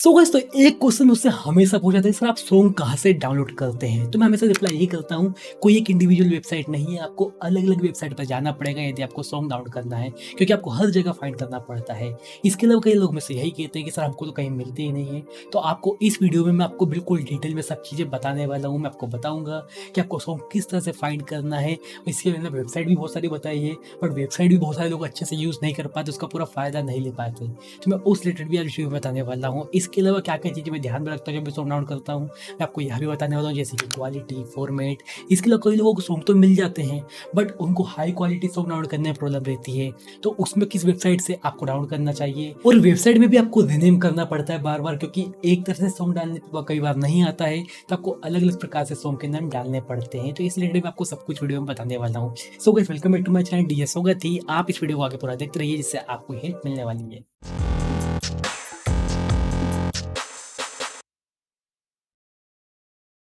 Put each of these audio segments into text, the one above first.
So guys, तो एक question मुझसे हमेशा पूछा जाता है, सर आप सॉन्ग कहाँ से डाउनलोड करते हैं? तो मैं हमेशा रिप्लाई यही करता हूँ, कोई एक इंडिविजुअल वेबसाइट नहीं है, आपको अलग-अलग वेबसाइट पर जाना पड़ेगा यदि आपको सॉन्ग डाउनलोड करना है, क्योंकि आपको हर जगह फाइंड करना पड़ता है। इसके अलावा कई लोग मुझसे यही कहते हैं कि सर हमको तो कहीं मिलते ही नहीं है। तो आपको इस वीडियो में मैं आपको बिल्कुल डिटेल में सब चीज़ें बताने वाला हूँ। मैं आपको बताऊँगा कि आपको सॉन्ग किस तरह से फाइंड करना है। इसके मैंने वेबसाइट भी बहुत सारी बताई है, बट वेबसाइट भी बहुत सारे लोग अच्छे से यूज़ नहीं कर पाते, उसका पूरा फ़ायदा नहीं ले पाते। तो मैं उस रिलेटेड भी आज इस वीडियो में बताने वाला हूँ। इसके अलावा क्या-क्या चीज़ें मैं ध्यान में रखता हूँ जब मैं सॉन्ग डाउनलोड करता हूँ, मैं आपको यह भी बताने वाला हूँ, जैसे कि क्वालिटी, फॉर्मेट। इसके अलावा कई लोगों को सॉन्ग तो मिल जाते हैं, बट उनको हाई क्वालिटी सॉन्ग डाउनलोड करने में प्रॉब्लम रहती है। तो उसमें किस वेबसाइट से आपको डाउनलोड करना चाहिए, और वेबसाइट में भी आपको रीनेम करना पड़ता है बार-बार, क्योंकि एक तरह से सॉन्ग डालने पे कई बार नहीं आता है, तो आपको अलग-अलग प्रकार से सॉन्ग के नाम डालने पड़ते हैं। तो इस रिलेटेड मैं आपको सब कुछ वीडियो में बताने वाला हूँ। So guys, welcome back to my channel DJ Saugat. आप इस वीडियो को आगे पूरा देखते रहिए, जिससे आपको हेल्प मिलने वाली है।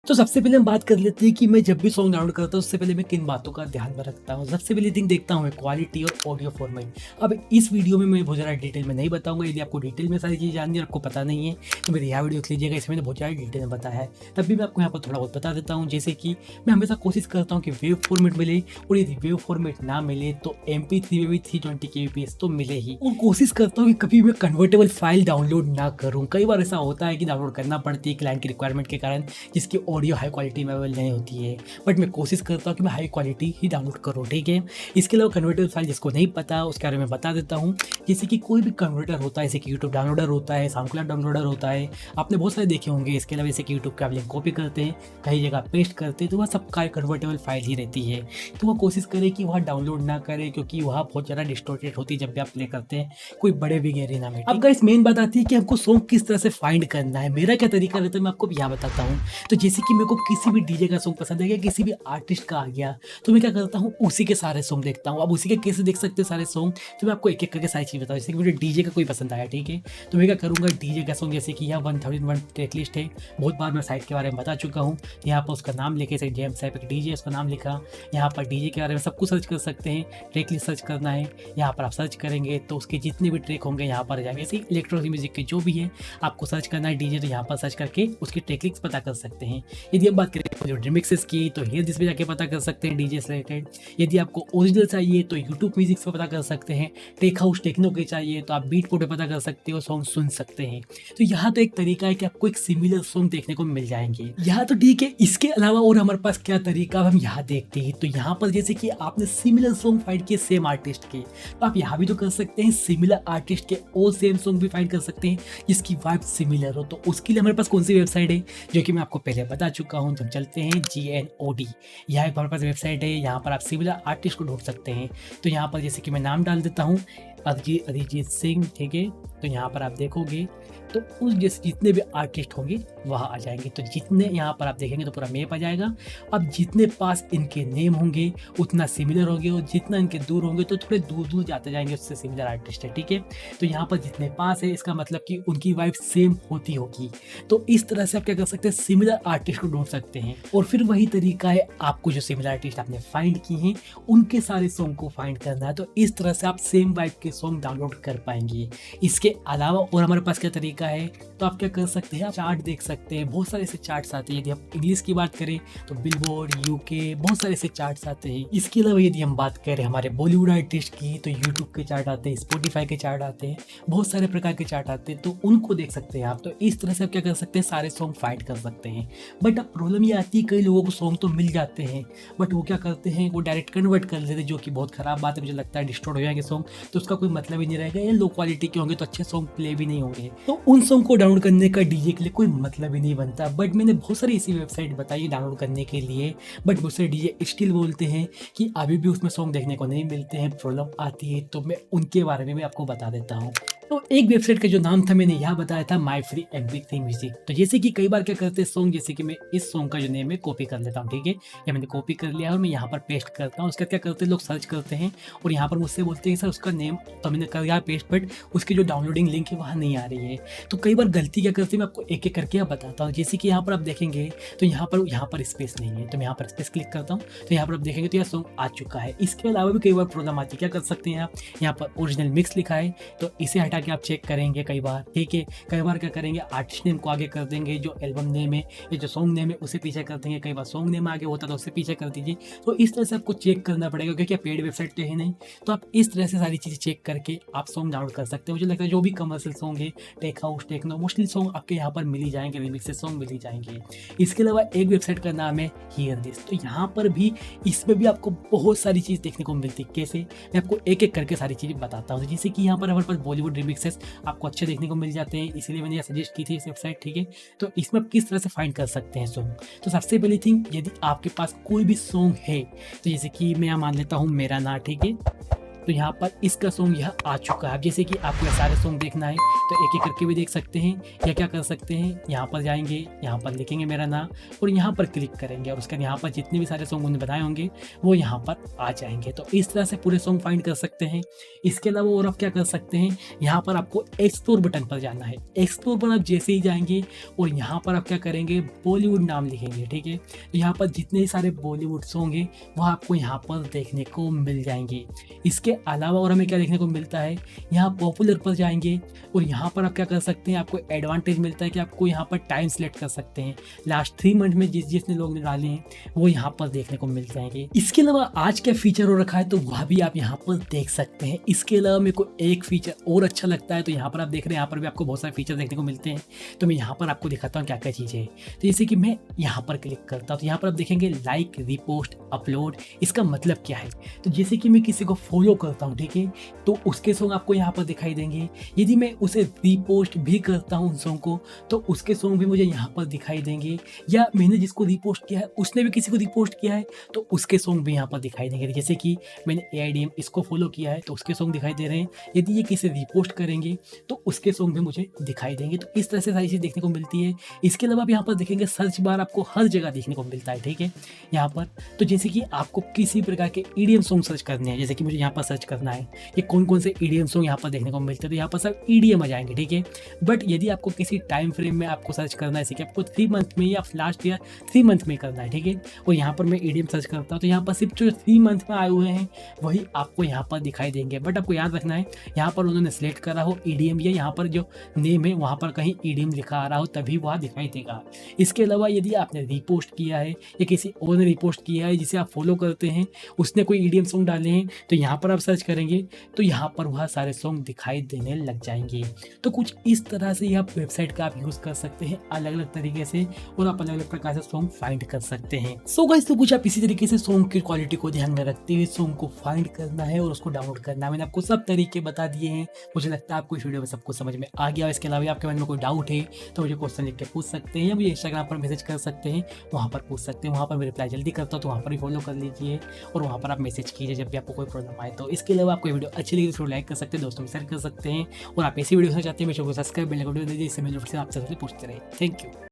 तो सबसे पहले हम बात कर लेते हैं कि मैं जब भी सॉन्ग डाउनलोड करता हूँ, उससे पहले मैं किन बातों का ध्यान में रखता हूँ। सबसे पहली थिंग देखता हूँ मैं क्वालिटी और ऑडियो फॉर्मेट। अब इस वीडियो में मैं बहुत ज़्यादा डिटेल में नहीं बताऊंगा, यदि आपको डिटेल में सारी चीज़ जाननी है और आपको पता नहीं है तो मेरी यह वीडियो देख लीजिएगा, इसमें मैंने बहुत ज़्यादा डिटेल में बताया है। तब भी मैं आपको यहाँ पर थोड़ा बहुत बता देता हूँ, जैसे कि मैं हमेशा कोशिश करता हूँ कि वेव फॉर्मेट मिले, और यदि वेव फॉर्मेट ना मिले तो MP3 में भी 320 kbps तो मिले ही। और कोशिश करता हूँ कि कभी मैं कन्वर्टेबल फाइल डाउनलोड ना करूँ। कई बार ऐसा होता है कि डाउनलोड करना पड़ती है क्लाइंट की रिक्वायरमेंट के कारण, जिसकी ऑडियो हाई क्वालिटी में अवेलेबल नहीं होती है, बट मैं कोशिश करता हूँ कि मैं हाई क्वालिटी ही डाउनलोड करूँ, ठीक है। इसके अलावा कन्वर्टर फाइल जिसको नहीं पता उसके बारे में बता देता हूँ। जैसे कि कोई भी कन्वर्टर होता है, जैसे कि यूट्यूब डाउनलोडर होता है, साउंडक्लाउड डाउनलोडर होता है, आपने बहुत सारे देखे होंगे। इसके अलावा जैसे कि यूट्यूब का आप लिंक कॉपी करते हैं, कई जगह पेस्ट करते हैं, तो वह सबका कन्वर्टेबल फाइल ही रहती है। तो वह कोशिश करें कि वह डाउनलोड ना करें, क्योंकि वह बहुत ज़्यादा डिस्टॉर्टेड होती है जब भी आप प्ले करते हैं, कोई बड़े बिग एरिना में। अब गाइस, मेन बात आती है कि हमको सॉन्ग किस तरह से फाइंड करना है। मेरा क्या तरीका रहता है, मैं आपको यहाँ बताता हूँ। तो जैसे कि मेरे को किसी भी डीजे का सॉन्ग पसंद आ गया, किसी भी आर्टिस्ट का आ गया, तो मैं क्या करता हूँ, उसी के सारे सॉन्ग देखता हूँ। अब उसी के कैसे देख सकते हैं सारे सॉन्ग, तो मैं आपको एक एक करके सारी चीज़ बताऊँ। जैसे कि मुझे डीजे का कोई पसंद आया, ठीक है, तो मैं क्या करूँगा, डीजे का सॉन्ग, जैसे कि यह 1001 ट्रैक लिस्ट है, बहुत बार मैं साइट के बारे में बता चुका हूँ। यहाँ पर उसका नाम लिखे, जैसे जेम्स टाइप एक डीजे, उसका नाम लिखा, यहाँ पर डीजे के बारे में सब कुछ सर्च कर सकते हैं। ट्रैक लिस्ट सर्च करना है, यहाँ पर आप सर्च करेंगे तो उसके जितने भी ट्रैक होंगे यहाँ पर जाएंगे। ऐसे इलेक्ट्रॉनिक म्यूजिक के जो भी है आपको सर्च करना है डीजे, तो यहाँ पर सर्च करके उसकी ट्रैक लिस्ट पता कर सकते हैं। यदि हम बात करें जो रिमिक्सेस की, तो हियर दिस पे जाके पता कर सकते हैं डीजे से रिलेटेड। यदि आपको ओरिजिनल चाहिए तो यूट्यूब म्यूजिक से पता कर सकते हैं। टेक हाउस टेक्नो के चाहिए तो आप बीटपोर्ट पे पता कर सकते हो, सॉन्ग सुन सकते हैं। तो यहाँ तो एक तरीका है कि आपको एक सिमिलर सॉन्ग देखने को मिल जाएंगे। यहाँ तो ठीक है, इसके अलावा और हमारे पास क्या तरीका हम यहाँ देखते हैं। तो यहाँ पर जैसे कि आपने सिमिलर सॉन्ग फाइंड किए सेम आर्टिस्ट के, तो आप यहाँ भी तो कर सकते हैं सिमिलर आर्टिस्ट के और सेम सॉन्ग भी फाइंड कर सकते हैं जिसकी वाइब सिमिलर हो। तो उसके लिए हमारे पास कौन सी वेबसाइट है, जो कि मैं आपको पहले बता चुका हूँ। तो चलते हैं GNOD, यह एक हमारे पास वेबसाइट है। यहाँ पर आप सिमिलर आर्टिस्ट को ढूंढ सकते हैं। तो यहाँ पर जैसे कि मैं नाम डाल देता हूँ अरिजीत सिंह, ठीक है। तो यहाँ पर आप देखोगे तो उस जैसे जितने भी आर्टिस्ट होंगे वहाँ आ जाएंगे। तो जितने यहाँ पर आप देखेंगे तो पूरा मैप आ जाएगा। अब जितने पास इनके नेम होंगे उतना सिमिलर होंगे, और जितना इनके दूर होंगे तो थोड़े दूर दूर जाते जाएंगे, उससे सिमिलर आर्टिस्ट है, ठीक है। तो यहाँ पर जितने पास है, इसका मतलब कि उनकी वाइब सेम होती होगी। तो इस तरह से आप क्या कर सकते हैं, सिमिलर आर्टिस्ट को ढूंढ सकते हैं। और फिर वही तरीका है, आपको जो सिमिलर आर्टिस्ट आपने फाइंड किए हैं उनके सारे सॉन्ग को फाइंड करना है। तो इस तरह से आप सेम वाइब के सॉन्ग डाउनलोड कर पाएंगे। इसके अलावा और हमारे पास क्या तरीका है, तो आप क्या कर सकते हैं, आप चार्ट देख सकते हैं। बहुत सारे ऐसे चार्ट्स आते हैं। यदि आप इंग्लिश की बात करें तो बिलबोर्ड, UK, बहुत सारे ऐसे चार्ट्स आते हैं। इसके अलावा यदि हम बात करें हमारे बॉलीवुड आर्टिस्ट की, तो यूट्यूब के चार्ट आते हैं, स्पॉटिफाई के चार्ट आते हैं, बहुत सारे प्रकार के चार्ट आते हैं, तो उनको देख सकते हैं आप। तो इस तरह से आप क्या कर सकते हैं, सारे सॉन्ग फाइंड कर सकते हैं। बट अब प्रॉब्लम ये आती है, कई लोगों को सॉन्ग तो मिल जाते हैं, बट वो क्या करते हैं, वो डायरेक्ट कन्वर्ट कर लेते हैं, जो कि बहुत खराब बात है। मुझे लगता है डिस्टॉर्ट हो जाएंगे सॉन्ग, तो उसका कोई मतलब ही नहीं रहेगा। या लो क्वालिटी के होंगे तो अच्छे सॉन्ग प्ले भी नहीं होंगे। तो उन सॉन्ग को डाउनलोड करने का डीजे के लिए कोई मतलब ही नहीं बनता। बट मैंने बहुत सारी ऐसी वेबसाइट बताई डाउनलोड करने के लिए, बट बहुत सारे डीजे स्टिल बोलते हैं कि अभी भी उसमें सॉन्ग देखने को नहीं मिलते हैं, प्रॉब्लम आती है। तो मैं उनके बारे में भी आपको बता देता हूँ। तो एक वेबसाइट का जो नाम था मैंने यहाँ बताया था, माई फ्री एवरीथिंग म्यूजिक। तो जैसे कि कई बार क्या करते हैं सॉन्ग, जैसे कि मैं इस सॉन्ग का जो नेम है कॉपी कर लेता हूँ, ठीक है, या मैंने कॉपी कर लिया और मैं यहाँ पर पेस्ट करता हूँ। उसका क्या करते हैं, लोग सर्च करते हैं और यहाँ पर मुझसे बोलते हैं सर उसका नेम, तो मैंने कर दिया पेस्ट, बट उसकी जो डाउनलोडिंग लिंक है वहाँ नहीं आ रही है। तो कई बार गलती क्या करते हैं, मैं आपको एक एक करके आप बताता हूँ। जैसे कि यहाँ पर आप देखेंगे तो यहाँ पर स्पेस नहीं है, तो मैं यहाँ पर स्पेस क्लिक करता हूँ, तो यहाँ पर आप देखेंगे तो यह सॉन्ग आ चुका है। इसके अलावा भी कई बार प्रॉब्लम आती है, क्या कर सकते हैं आप, यहाँ पर ओरिजिनल मिक्स लिखा है तो इसे हटा आके आप चेक करेंगे कई बार, ठीक है। कई बार क्या करेंगे, आर्टिस्ट नेम को आगे कर देंगे, जो एल्बम नेम है या जो सॉन्ग नेम है उसे पीछे कर देंगे। कई बार सॉन्ग नेम आगे होता है तो उससे पीछे कर दीजिए। तो इस तरह से आपको चेक करना पड़ेगा, क्योंकि पेड वेबसाइट तो है नहीं। तो आप इस तरह से सारी चीज़ें चेक करके आप सॉन्ग डाउनलोड कर सकते हैं। मुझे लगता है जो भी कमर्शियल सॉन्ग है, tech house, techno, mostly song आपके यहाँ पर मिल ही जाएंगे, रिमिक्सेस सॉन्ग मिल ही जाएंगे। इसके अलावा एक वेबसाइट का नाम है हियर दिस। तो यहाँ पर भी, इसमें भी आपको बहुत सारी चीज़ देखने को मिलती है। कैसे, मैं आपको एक एक करके सारी चीज़ें बताता हूँ। जैसे कि यहाँ पर हमारे पास बॉलीवुड रिमिक्सेस आपको अच्छे देखने को मिल जाते हैं, इसीलिए मैंने सजेस्ट की थी इस वेबसाइट, ठीक है। तो इसमें आप किस तरह से फाइंड कर सकते हैं सॉन्ग। तो सबसे पहली थिंग, यदि आपके पास कोई भी सॉन्ग है, तो जैसे कि मैं यहाँ मान लेता हूँ मेरा ना, ठीक है। तो यहाँ पर इसका सॉन्ग यह आ चुका है। जैसे कि आपको ये सारे सॉन्ग देखना है तो एक एक करके भी देख सकते हैं, या क्या कर सकते हैं, यहाँ पर जाएंगे, यहाँ पर लिखेंगे मेरा नाम और यहाँ पर क्लिक करेंगे, और उसके बाद यहाँ पर जितने भी सारे सॉन्ग उन्होंने बनाए होंगे वो यहाँ पर आ जाएंगे। तो इस तरह से पूरे सॉन्ग फाइंड कर सकते हैं। इसके अलावा और आप क्या कर सकते हैं, यहाँ पर आपको एक्सप्लोर बटन पर जाना है। एक्सप्लोर पर आप जैसे ही जाएंगे और यहाँ पर आप क्या करेंगे, बॉलीवुड नाम लिखेंगे, ठीक है। तो यहाँ पर जितने सारे बॉलीवुड सॉन्ग हैं वह आपको यहाँ पर देखने को मिल जाएंगे। इसके अलावा और हमें क्या देखने को मिलता है, यहाँ पॉपुलर पर जाएंगे और यहाँ पर आप क्या कर सकते हैं, आपको एडवांटेज मिलता है कि आपको यहाँ पर टाइम सेलेक्ट कर सकते हैं। लास्ट 3 मंथ में जिसने लोग ने डाले हैं वो यहाँ पर देखने को मिल जाएंगे। इसके अलावा आज क्या फीचर हो रखा है तो वह भी आप यहाँ पर देख सकते हैं। इसके अलावा मेरे को एक फीचर और अच्छा लगता है, तो यहाँ पर आप देख रहे हैं, यहाँ पर भी आपको बहुत सारे फीचर देखने को मिलते हैं। तो मैं यहाँ पर आपको दिखाता हूँ क्या क्या चीज़ें हैं। तो जैसे कि मैं यहाँ पर क्लिक करता हूँ तो यहाँ पर आप देखेंगे लाइक, रिपोस्ट, अपलोड। इसका मतलब क्या है, तो जैसे कि मैं किसी को फॉलो करता हूँ, ठीक है, तो उसके सॉन्ग आपको यहाँ पर दिखाई देंगे। यदि मैं उसे रिपोस्ट भी करता हूँ उन सॉन्ग को, तो उसके सॉन्ग भी मुझे यहाँ पर दिखाई देंगे। या मैंने जिसको रिपोस्ट किया है उसने भी किसी को रिपोस्ट किया है तो उसके सॉन्ग भी यहाँ पर दिखाई देंगे। जैसे कि मैंने AIDM इसको फॉलो किया है तो उसके सॉन्ग दिखाई दे रहे हैं। यदि ये किसी रिपोस्ट करेंगे तो उसके सॉन्ग भी मुझे दिखाई देंगे। तो इस तरह से सारी चीज़ देखने को मिलती है। इसके अलावा आप यहाँ पर देखेंगे सर्च बार आपको हर जगह देखने को मिलता है, ठीक है, यहाँ पर। तो जैसे कि आपको किसी प्रकार के EDM सॉन्ग सर्च करने हैं, जैसे कि मुझे यहाँ पर सर्च करना है कि कौन कौन से EDM सॉन्ग यहाँ पर देखने को मिलते हैं, तो यहाँ पर सब EDM आ जाएंगे, ठीक है। बट यदि आपको किसी टाइम फ्रेम में आपको सर्च करना है, जैसे कि आपको 3 मंथ में या लास्ट ईयर 3 मंथ में करना है, ठीक है, और यहाँ पर मैं EDM सर्च करता हूँ तो यहाँ पर सिर्फ जो 3 मंथ में आए हुए हैं वही आपको यहाँ पर दिखाई देंगे। बट आपको याद रखना है, यहाँ पर उन्होंने सेलेक्ट करा हो EDM, या यहाँ पर जो नेम है वहाँ पर कहीं EDM लिखा आ रहा हो तभी वह दिखाई देगा। इसके अलावा यदि आपने रिपोस्ट किया है या किसी और ने रिपोस्ट किया है जिसे आप फॉलो करते हैं, उसने कोई EDM सॉन्ग डाले हैं, तो यहाँ पर आप सर्च करेंगे तो यहाँ पर वह सारे सॉन्ग दिखाई देने लग जाएंगे। तो कुछ इस तरह से आप वेबसाइट का आप यूज़ कर सकते हैं अलग अलग तरीके से, और आप अलग अलग प्रकार से सॉन्ग फाइंड कर सकते हैं। सो गाइस, तो कुछ आप इसी तरीके से सॉन्ग की क्वालिटी को ध्यान में रखते हुए सॉन्ग को फाइंड करना है और उसको डाउनलोड करना है। मैंने आपको सब तरीके बता दिए हैं। मुझे लगता है आपको इस वीडियो में सब कुछ समझ में आ गया। इसके अलावा आपके मन में कोई डाउट है तो मुझे क्वेश्चन लिख के पूछ सकते हैं, या मुझे इंस्टाग्राम पर मैसेज कर सकते हैं, वहाँ पर पूछ सकते हैं। वहाँ पर मैं रिप्लाई जल्दी करता हूँ, तो वहाँ पर भी फॉलो कर लीजिए और वहाँ पर आप मैसेज कीजिए जब भी आपको कोई प्रॉब्लम आए तो। इसके अलावा आपको वीडियो अच्छी लगी तो लाइक कर सकते हैं, दोस्तों में शेयर कर सकते हैं, और आप ऐसी वीडियो चाहते हैं मेरे को सब्सक्राइब बेल आइकन दे दीजिए, इससे मैं आपसे पूछते रहे। Thank you.